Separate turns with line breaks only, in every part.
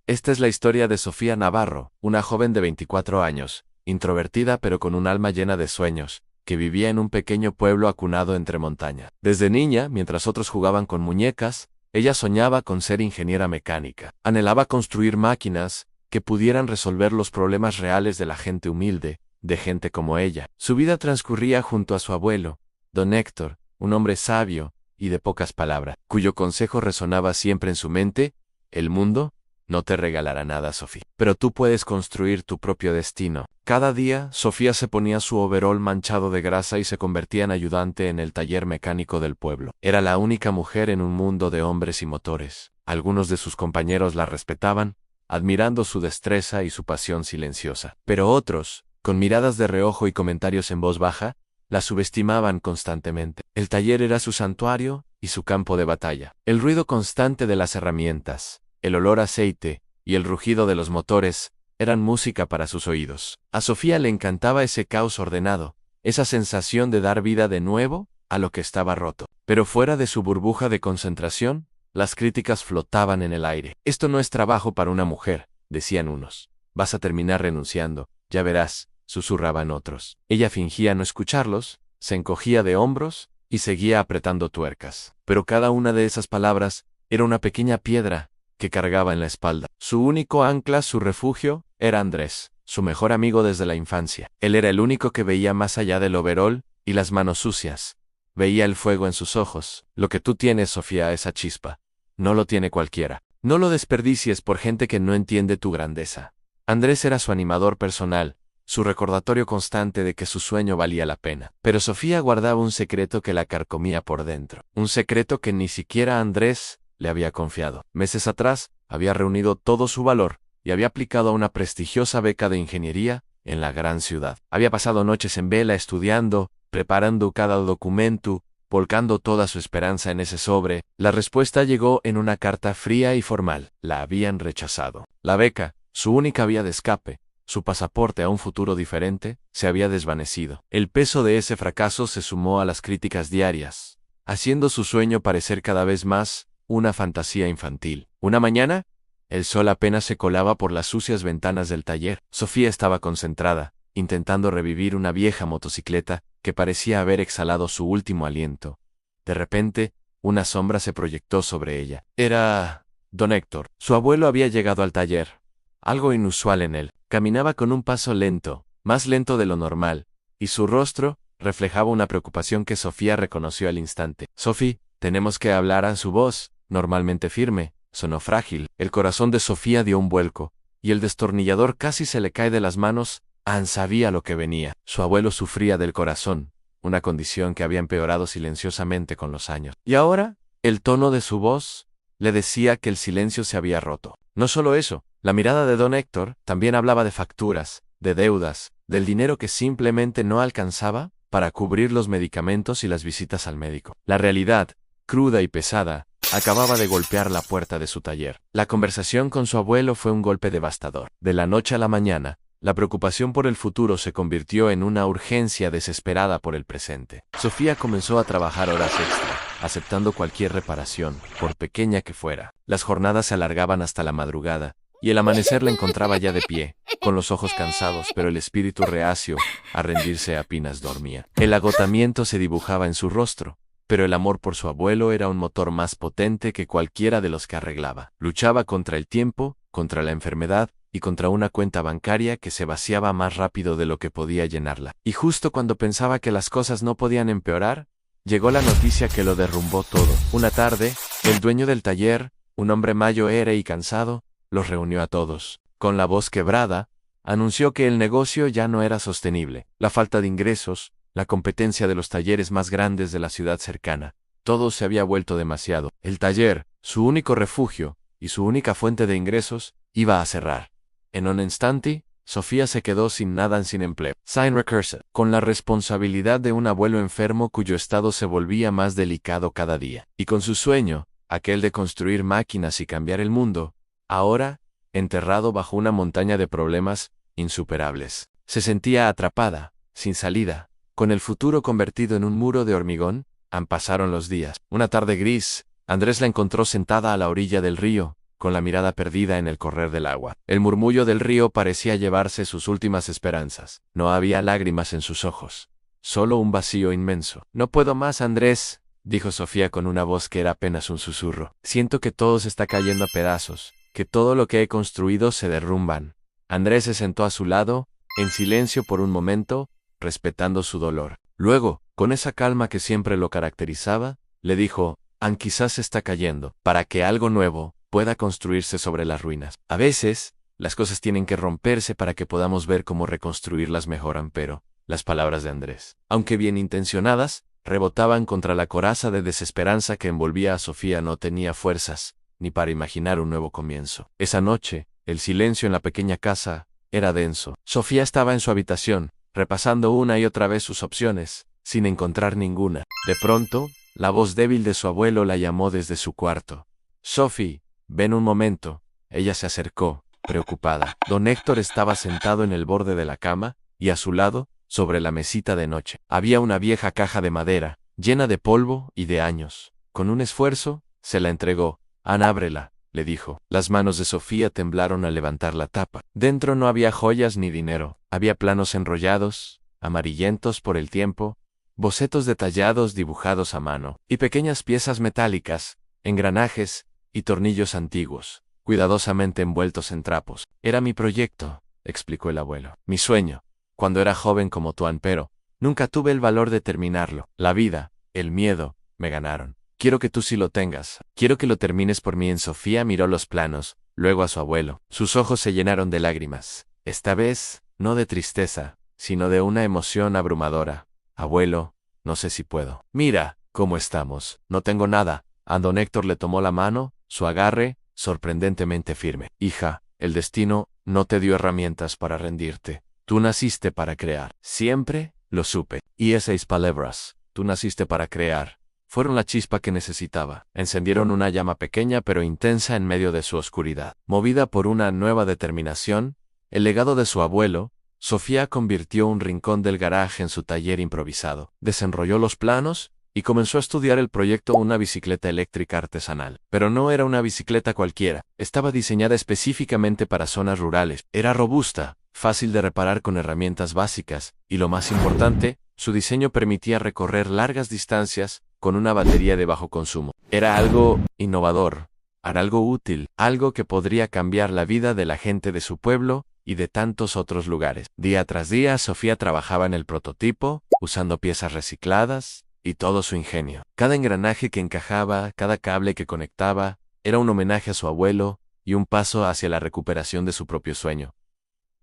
Esta es la historia de Sofía Navarro, una joven de 24 años, introvertida pero con un alma llena de sueños, que vivía en un pequeño pueblo acunado entre montañas. Desde niña, mientras otros jugaban con muñecas, ella soñaba con ser ingeniera mecánica. Anhelaba construir máquinas que pudieran resolver los problemas reales de la gente humilde, de gente como ella. Su vida transcurría junto a su abuelo, don Héctor, un hombre sabio y de pocas palabras, cuyo consejo resonaba siempre en su mente: el mundo no te regalará nada, Sofía, pero tú puedes construir tu propio destino. Cada día, Sofía se ponía su overol manchado de grasa y se convertía en ayudante en el taller mecánico del pueblo. Era la única mujer en un mundo de hombres y motores. Algunos de sus compañeros la respetaban, admirando su destreza y su pasión silenciosa. Pero otros, con miradas de reojo y comentarios en voz baja, la subestimaban constantemente. El taller era su santuario y su campo de batalla. El ruido constante de las herramientas, el olor a aceite y el rugido de los motores eran música para sus oídos. A Sofía le encantaba ese caos ordenado, esa sensación de dar vida de nuevo a lo que estaba roto. Pero fuera de su burbuja de concentración, las críticas flotaban en el aire. Esto no es trabajo para una mujer, decían unos. Vas a terminar renunciando, ya verás, susurraban otros. Ella fingía no escucharlos, se encogía de hombros y seguía apretando tuercas. Pero cada una de esas palabras era una pequeña piedra que cargaba en la espalda. Su único ancla, su refugio, era Andrés, su mejor amigo desde la infancia. Él era el único que veía más allá del overol y las manos sucias. Veía el fuego en sus ojos. Lo que tú tienes, Sofía, esa chispa. No lo tiene cualquiera. No lo desperdicies por gente que no entiende tu grandeza. Andrés era su animador personal, su recordatorio constante de que su sueño valía la pena. Pero Sofía guardaba un secreto que la carcomía por dentro. Un secreto que ni siquiera Andrés le había confiado. Meses atrás, había reunido todo su valor y había aplicado a una prestigiosa beca de ingeniería en la gran ciudad. Había pasado noches en vela estudiando, preparando cada documento, volcando toda su esperanza en ese sobre. La respuesta llegó en una carta fría y formal. La habían rechazado. La beca, su única vía de escape, su pasaporte a un futuro diferente, se había desvanecido. El peso de ese fracaso se sumó a las críticas diarias, haciendo su sueño parecer cada vez más una fantasía infantil. Una mañana, el sol apenas se colaba por las sucias ventanas del taller. Sofía estaba concentrada, intentando revivir una vieja motocicleta que parecía haber exhalado su último aliento. De repente, una sombra se proyectó sobre ella. Era don Héctor. Su abuelo había llegado al taller. Algo inusual en él. Caminaba con un paso lento, más lento de lo normal, y su rostro reflejaba una preocupación que Sofía reconoció al instante. Sofía, tenemos que hablar. A su voz, normalmente firme, sonó frágil. El corazón de Sofía dio un vuelco, y el destornillador casi se le cae de las manos. Ann sabía lo que venía. Su abuelo sufría del corazón, una condición que había empeorado silenciosamente con los años. Y ahora, el tono de su voz le decía que el silencio se había roto. No solo eso, la mirada de don Héctor también hablaba de facturas, de deudas, del dinero que simplemente no alcanzaba para cubrir los medicamentos y las visitas al médico. La realidad, cruda y pesada, acababa de golpear la puerta de su taller. La conversación con su abuelo fue un golpe devastador. De la noche a la mañana, la preocupación por el futuro se convirtió en una urgencia desesperada por el presente. Sofía comenzó a trabajar horas extra, aceptando cualquier reparación, por pequeña que fuera. Las jornadas se alargaban hasta la madrugada, y el amanecer la encontraba ya de pie, con los ojos cansados, pero el espíritu reacio a rendirse apenas dormía. El agotamiento se dibujaba en su rostro, pero el amor por su abuelo era un motor más potente que cualquiera de los que arreglaba. Luchaba contra el tiempo, contra la enfermedad y contra una cuenta bancaria que se vaciaba más rápido de lo que podía llenarla. Y justo cuando pensaba que las cosas no podían empeorar, llegó la noticia que lo derrumbó todo. Una tarde, el dueño del taller, un hombre mayor y cansado, los reunió a todos. Con la voz quebrada, anunció que el negocio ya no era sostenible. La falta de ingresos, la competencia de los talleres más grandes de la ciudad cercana, todo se había vuelto demasiado. El taller, su único refugio y su única fuente de ingresos, iba a cerrar. En un instante, Sofía se quedó sin nada, sin empleo. Sin recursos, con la responsabilidad de un abuelo enfermo cuyo estado se volvía más delicado cada día. Y con su sueño, aquel de construir máquinas y cambiar el mundo, ahora, enterrado bajo una montaña de problemas insuperables. Se sentía atrapada, sin salida, con el futuro convertido en un muro de hormigón. Pasaron los días. Una tarde gris, Andrés la encontró sentada a la orilla del río, con la mirada perdida en el correr del agua. El murmullo del río parecía llevarse sus últimas esperanzas. No había lágrimas en sus ojos, solo un vacío inmenso. No puedo más, Andrés, dijo Sofía con una voz que era apenas un susurro. Siento que todo se está cayendo a pedazos, que todo lo que he construido se derrumban. Andrés se sentó a su lado, en silencio por un momento, respetando su dolor. Luego, con esa calma que siempre lo caracterizaba, le dijo: quizás se está cayendo, para que algo nuevo pueda construirse sobre las ruinas. A veces, las cosas tienen que romperse para que podamos ver cómo reconstruirlas mejor, pero las palabras de Andrés, aunque bien intencionadas, rebotaban contra la coraza de desesperanza que envolvía a Sofía. No tenía fuerzas ni para imaginar un nuevo comienzo. Esa noche, el silencio en la pequeña casa era denso. Sofía estaba en su habitación, repasando una y otra vez sus opciones, sin encontrar ninguna. De pronto, la voz débil de su abuelo la llamó desde su cuarto. «Sophie, ven un momento». Ella se acercó, preocupada. Don Héctor estaba sentado en el borde de la cama, y a su lado, sobre la mesita de noche, había una vieja caja de madera, llena de polvo y de años. Con un esfuerzo, se la entregó. «Ábrela», le dijo. Las manos de Sofía temblaron al levantar la tapa. Dentro no había joyas ni dinero. Había planos enrollados, amarillentos por el tiempo, bocetos detallados dibujados a mano, y pequeñas piezas metálicas, engranajes y tornillos antiguos, cuidadosamente envueltos en trapos. «Era mi proyecto», explicó el abuelo. «Mi sueño, cuando era joven como tú, pero nunca tuve el valor de terminarlo. La vida, el miedo, me ganaron. Quiero que tú sí lo tengas. Quiero que lo termines por mí». Sofía miró los planos, luego a su abuelo. Sus ojos se llenaron de lágrimas. Esta vez, no de tristeza, sino de una emoción abrumadora. «Abuelo, no sé si puedo. Mira cómo estamos. No tengo nada». A don Héctor le tomó la mano, su agarre, sorprendentemente firme. «Hija, el destino no te dio herramientas para rendirte. Tú naciste para crear. Siempre lo supe. Y esas palabras, tú naciste para crear, fueron la chispa que necesitaba. Encendieron una llama pequeña pero intensa en medio de su oscuridad. Movida por una nueva determinación, el legado de su abuelo, Sofía convirtió un rincón del garaje en su taller improvisado. Desenrolló los planos y comenzó a estudiar el proyecto: una bicicleta eléctrica artesanal. Pero no era una bicicleta cualquiera. Estaba diseñada específicamente para zonas rurales. Era robusta, fácil de reparar con herramientas básicas, y lo más importante, su diseño permitía recorrer largas distancias con una batería de bajo consumo. Era algo innovador, algo útil, algo que podría cambiar la vida de la gente de su pueblo y de tantos otros lugares. Día tras día, Sofía trabajaba en el prototipo, usando piezas recicladas y todo su ingenio. Cada engranaje que encajaba, cada cable que conectaba, era un homenaje a su abuelo y un paso hacia la recuperación de su propio sueño.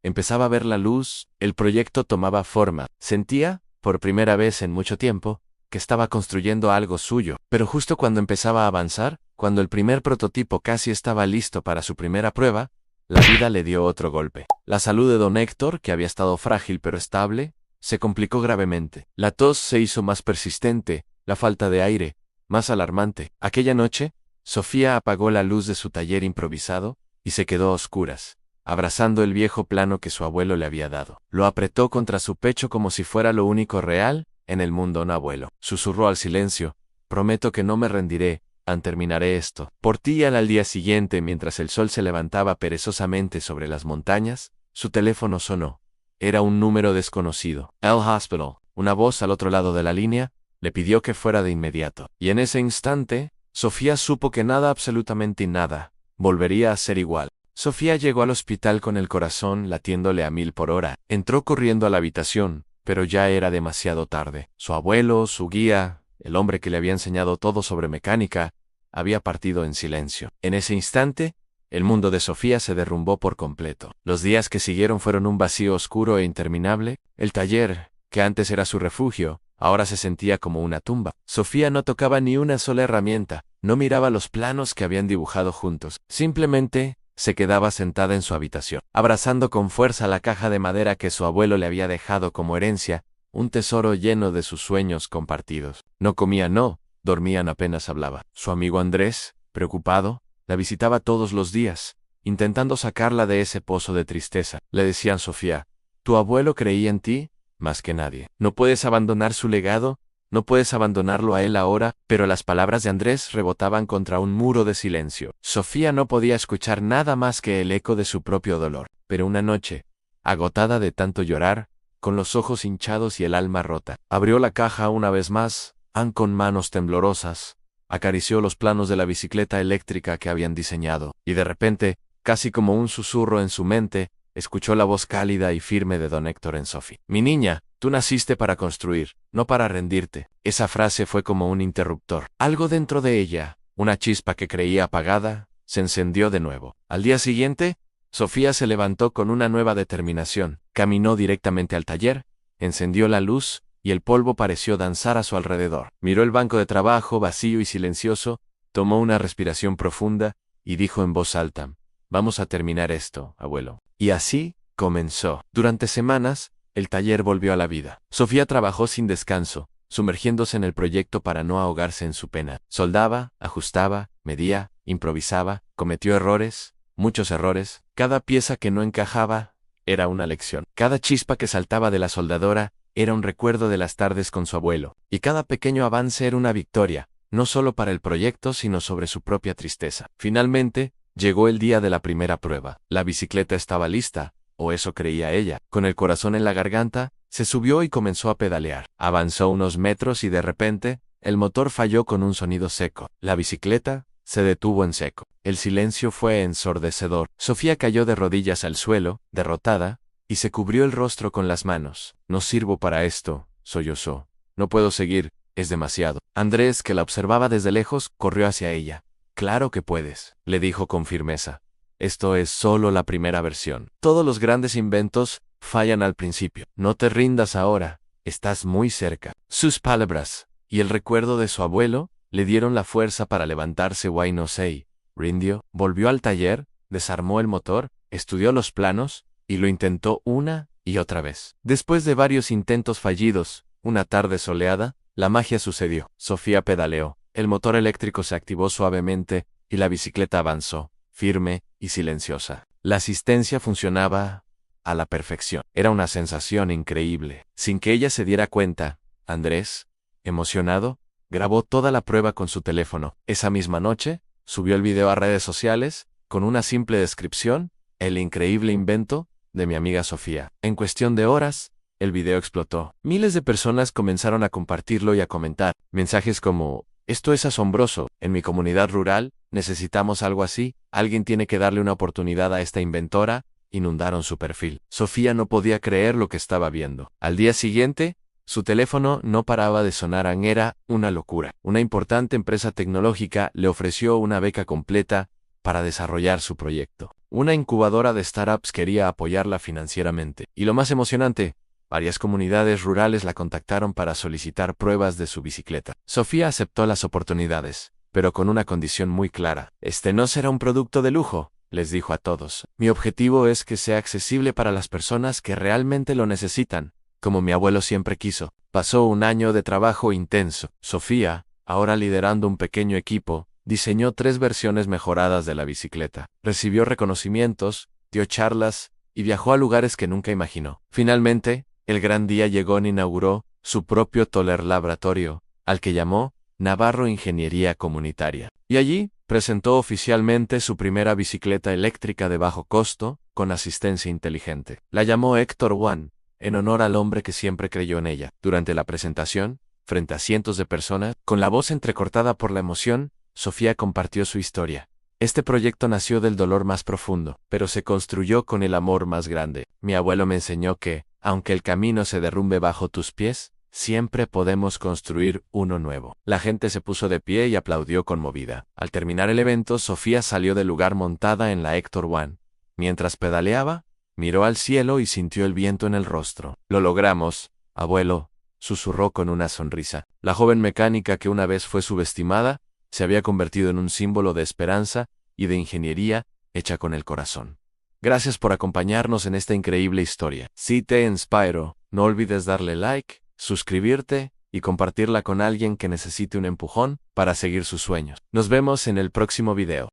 Empezaba a ver la luz, el proyecto tomaba forma. Sentía, por primera vez en mucho tiempo, que estaba construyendo algo suyo. Pero justo cuando empezaba a avanzar, cuando el primer prototipo casi estaba listo para su primera prueba, la vida le dio otro golpe. La salud de don Héctor, que había estado frágil pero estable, se complicó gravemente. La tos se hizo más persistente, la falta de aire, más alarmante. Aquella noche, Sofía apagó la luz de su taller improvisado y se quedó a oscuras, abrazando el viejo plano que su abuelo le había dado. Lo apretó contra su pecho como si fuera lo único real en el mundo. «Un abuelo», susurró al silencio, «prometo que no me rendiré, terminaré esto por ti». Al día siguiente, mientras el sol se levantaba perezosamente sobre las montañas, su teléfono sonó. Era un número desconocido. «El Hospital». Una voz al otro lado de la línea le pidió que fuera de inmediato. Y en ese instante, Sofía supo que nada, absolutamente nada, volvería a ser igual. Sofía llegó al hospital con el corazón latiéndole a 1000 por hora. Entró corriendo a la habitación, pero ya era demasiado tarde. Su abuelo, su guía, el hombre que le había enseñado todo sobre mecánica, había partido en silencio. En ese instante, el mundo de Sofía se derrumbó por completo. Los días que siguieron fueron un vacío oscuro e interminable. El taller, que antes era su refugio, ahora se sentía como una tumba. Sofía no tocaba ni una sola herramienta, no miraba los planos que habían dibujado juntos. Simplemente se quedaba sentada en su habitación, abrazando con fuerza la caja de madera que su abuelo le había dejado como herencia, un tesoro lleno de sus sueños compartidos. No comía, no dormían, apenas hablaba. Su amigo Andrés, preocupado, la visitaba todos los días, intentando sacarla de ese pozo de tristeza. Le decían: «Sofía, tu abuelo creía en ti más que nadie. No puedes abandonar su legado, No puedes abandonarlo a él ahora, pero las palabras de Andrés rebotaban contra un muro de silencio. Sofía no podía escuchar nada más que el eco de su propio dolor. Pero una noche, agotada de tanto llorar, con los ojos hinchados y el alma rota, abrió la caja una vez más, con manos temblorosas, acarició los planos de la bicicleta eléctrica que habían diseñado, y de repente, casi como un susurro en su mente, escuchó la voz cálida y firme de don Héctor en Sophie. Mi niña, tú naciste para construir, no para rendirte. Esa frase fue como un interruptor. Algo dentro de ella, una chispa que creía apagada, se encendió de nuevo. Al día siguiente, Sofía se levantó con una nueva determinación, caminó directamente al taller, encendió la luz, y el polvo pareció danzar a su alrededor. Miró el banco de trabajo vacío y silencioso, tomó una respiración profunda, y dijo en voz alta, vamos a terminar esto, abuelo. Y así comenzó. Durante semanas, el taller volvió a la vida. Sofía trabajó sin descanso, sumergiéndose en el proyecto para no ahogarse en su pena. Soldaba, ajustaba, medía, improvisaba, cometió errores, muchos errores. Cada pieza que no encajaba era una lección. Cada chispa que saltaba de la soldadora era un recuerdo de las tardes con su abuelo. Y cada pequeño avance era una victoria, no solo para el proyecto sino sobre su propia tristeza. Finalmente, llegó el día de la primera prueba. La bicicleta estaba lista, o eso creía ella. Con el corazón en la garganta, se subió y comenzó a pedalear. Avanzó unos metros y de repente, el motor falló con un sonido seco. La bicicleta se detuvo en seco. El silencio fue ensordecedor. Sofía cayó de rodillas al suelo, derrotada, y se cubrió el rostro con las manos. No sirvo para esto, sollozó. No puedo seguir, es demasiado. Andrés, que la observaba desde lejos, corrió hacia ella. Claro que puedes, le dijo con firmeza. Esto es solo la primera versión. Todos los grandes inventos fallan al principio. No te rindas ahora, estás muy cerca. Sus palabras, y el recuerdo de su abuelo, le dieron la fuerza para levantarse. Why no say, rindió, volvió al taller, desarmó el motor, estudió los planos, y lo intentó una y otra vez. Después de varios intentos fallidos, una tarde soleada, la magia sucedió. Sofía pedaleó. El motor eléctrico se activó suavemente, y la bicicleta avanzó, firme y silenciosa. La asistencia funcionaba a la perfección. Era una sensación increíble. Sin que ella se diera cuenta, Andrés, emocionado, grabó toda la prueba con su teléfono. Esa misma noche, subió el video a redes sociales, con una simple descripción, el increíble invento de mi amiga Sofía. En cuestión de horas, el video explotó. Miles de personas comenzaron a compartirlo y a comentar. Mensajes como, esto es asombroso, en mi comunidad rural, necesitamos algo así, alguien tiene que darle una oportunidad a esta inventora, inundaron su perfil. Sofía no podía creer lo que estaba viendo. Al día siguiente, su teléfono no paraba de sonar. Era una locura. Una importante empresa tecnológica le ofreció una beca completa para desarrollar su proyecto. Una incubadora de startups quería apoyarla financieramente. Y lo más emocionante, varias comunidades rurales la contactaron para solicitar pruebas de su bicicleta. Sofía aceptó las oportunidades, pero con una condición muy clara. Este no será un producto de lujo, les dijo a todos. Mi objetivo es que sea accesible para las personas que realmente lo necesitan, como mi abuelo siempre quiso. Pasó un año de trabajo intenso. Sofía, ahora liderando un pequeño equipo, diseñó 3 versiones mejoradas de la bicicleta. Recibió reconocimientos, dio charlas, y viajó a lugares que nunca imaginó. Finalmente, el gran día llegó e inauguró su propio Toller Laboratorio, al que llamó Navarro Ingeniería Comunitaria. Y allí, presentó oficialmente su primera bicicleta eléctrica de bajo costo, con asistencia inteligente. La llamó Héctor One, en honor al hombre que siempre creyó en ella. Durante la presentación, frente a cientos de personas, con la voz entrecortada por la emoción, Sofía compartió su historia. Este proyecto nació del dolor más profundo, pero se construyó con el amor más grande. Mi abuelo me enseñó que, aunque el camino se derrumbe bajo tus pies, siempre podemos construir uno nuevo. La gente se puso de pie y aplaudió conmovida. Al terminar el evento, Sofía salió del lugar montada en la Héctor One. Mientras pedaleaba, miró al cielo y sintió el viento en el rostro. Lo logramos, abuelo, susurró con una sonrisa. La joven mecánica que una vez fue subestimada, se había convertido en un símbolo de esperanza y de ingeniería hecha con el corazón. Gracias por acompañarnos en esta increíble historia. Si te inspiró, no olvides darle like, suscribirte y compartirla con alguien que necesite un empujón para seguir sus sueños. Nos vemos en el próximo video.